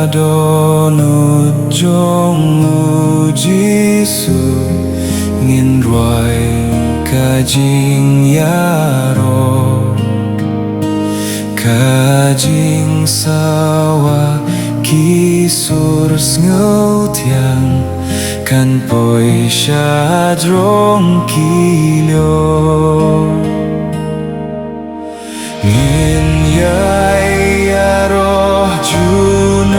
Kadonut jong Jisu ngin roi kajing yaro kajing sawa kisur ngau tiang kan poi syadrong kilyo ngin yai yaro junong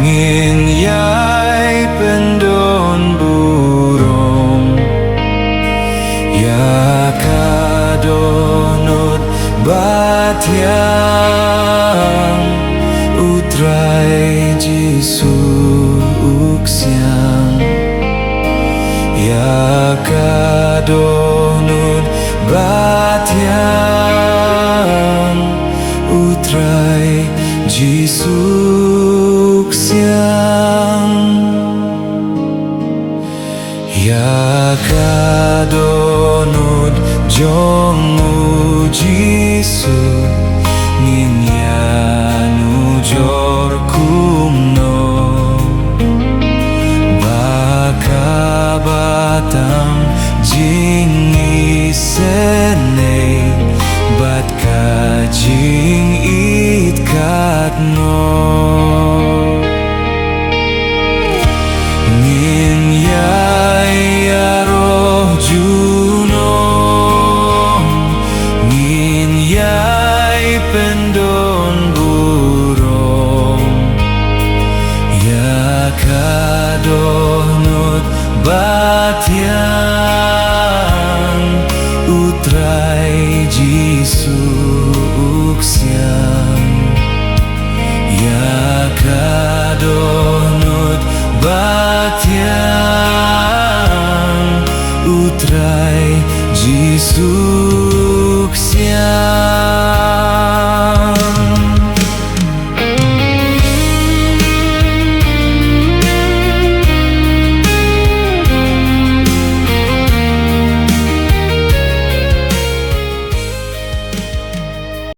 ngin yai pendon burong ya kadonut batiang utrai Jisu uksiang ya kadonut batiang utrai Jisu siang ya kadonut jong Jisu ngin yanu jor kumno baka batang jing isene bat kajing it katno ngin yai yaro junong ngin yai pendon burong ya kadonut batiang utrai Jisu uksiang ya kadonut batiang utrai Jisu siang